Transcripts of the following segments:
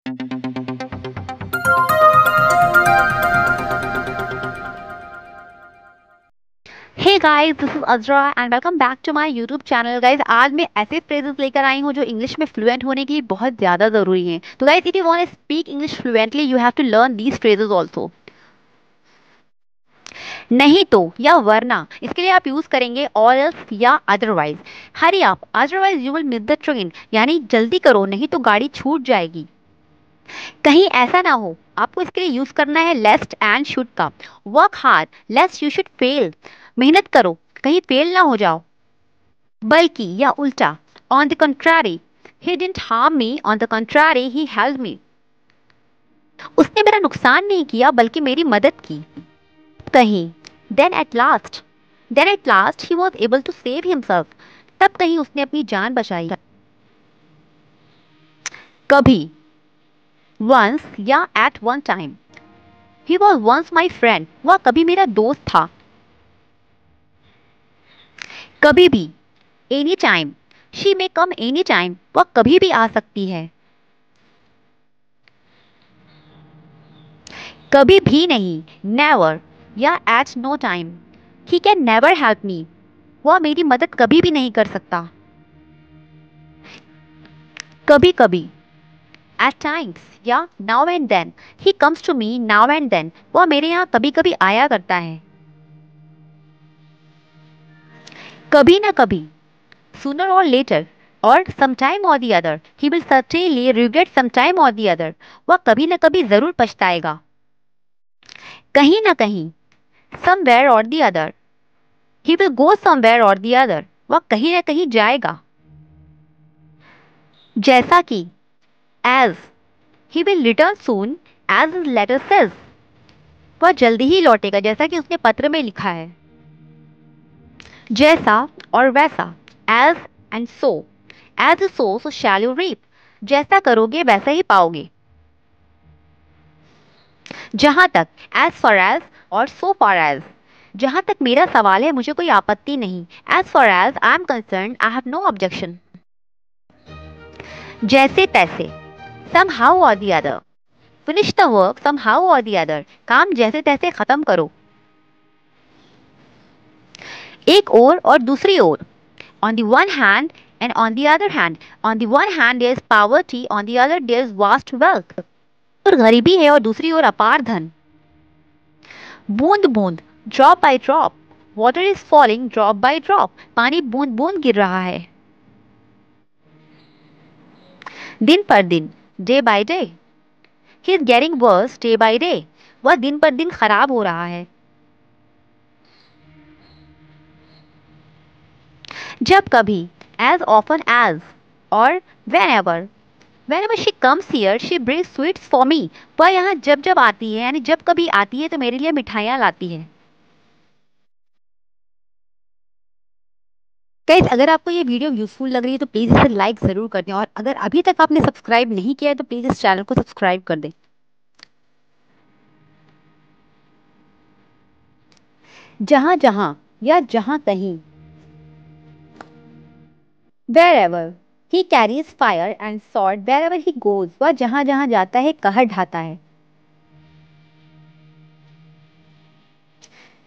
Hey guys, this is Azra and welcome back to my YouTube channel. Guys, आज मैं ऐसे phrases लेकर आई हूँ जो इंग्लिश में फ्लुएंट होने के लिए बहुत ज़्यादा ज़रूरी हैं। तो guys, if you want to speak English fluently you have to learn these phrases also. नहीं तो या वरना, इसके लिए आप यूज़ करेंगे ऑल एल्स या otherwise. Hurry up otherwise you will miss the train, यानी जल्दी करो नहीं तो गाड़ी छूट जाएगी। कहीं ऐसा ना हो, आपको इसके लिए यूज करना है लेस्ट एंड शुड का। Work hard लेस्ट you should fail, मेहनत करो कहीं फेल ना हो जाओ। बल्कि या उल्टा, on the contrary, he didn't harm me, on the contrary he help me. उसने मेरा नुकसान नहीं किया बल्कि मेरी मदद की। कहीं then at last, he was able to save himself, तब कहीं उसने अपनी जान बचाई। कभी, वंस या at one time, he was once my friend, वह कभी मेरा दोस्त था। कभी भी, any time, she may come any time, वह कभी भी आ सकती है। कभी भी नहीं, नेवर या at no time, he can never help me, वह मेरी मदद कभी भी नहीं कर सकता। कभी कभी, एट टाइम्स या now and then, he comes to me now and then, वह मेरे यहाँ कभी कभी आया करता है। कभी ना कभी, sooner or later or sometime or the other, he will certainly regret sometime or the other, वह कभी ना कभी जरूर पछताएगा। कहीं ना कहीं, somewhere or the other, he will go somewhere or the other, वह कहीं ना कहीं जाएगा। जैसा कि, as, he will return soon as his letter says, वह जल्दी ही लौटेगा जैसा कि उसने पत्र में लिखा है। जैसा और वैसा, as and so, as you sow so shall you reap, जैसा करोगे वैसा ही पाओगे। जहां तक, एज फॉर एज और सो फॉर एज, जहां तक मेरा सवाल है मुझे कोई आपत्ति नहीं। As far as I am concern I have no objection. जैसे तैसे, somehow or the other, finish the work somehow or the other, काम जैसे तैसे खत्म करो। एक ओर और दूसरी ओर, on the one hand and on the other hand, on the one hand there is poverty, on the other there is vast wealth, और गरीबी है और दूसरी ओर अपार धन। बूंद बूंद, drop by drop, water is falling drop by drop, पानी बूंद बूंद गिर रहा है। दिन पर दिन, day by day, he is getting worse day by day, वह दिन पर दिन खराब हो रहा है। जब कभी, एज ऑफन एज, और when ever, whenever she comes here she brings sweets for me, वह यहाँ जब जब आती है यानी जब कभी आती है तो मेरे लिए मिठाइयाँ लाती है। गाइस, अगर आपको ये वीडियो यूजफुल लग रही है तो प्लीज़ इसे लाइक ज़रूर कर दें, और अगर अभी तक आपने सब्सक्राइब नहीं किया है तो प्लीज़ इस चैनल को सब्सक्राइब कर दें। जहाँ जहाँ या जहाँ कहीं, wherever, he carries fire and sword wherever he goes, वह जहाँ जहाँ जाता है कहर ढाता है।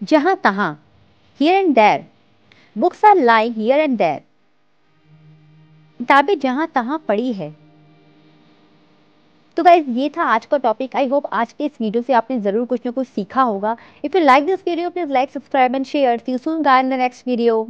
जहाँ तहाँ, here and there, books are lying here and there, किताबें जहाँ तहाँ पड़ी है। तो गाइज, ये था आज का टॉपिक। आई होप आज के इस वीडियो से आपने जरूर कुछ ना कुछ सीखा होगा। If you like this video please like, subscribe and share. See you soon guys in the next video.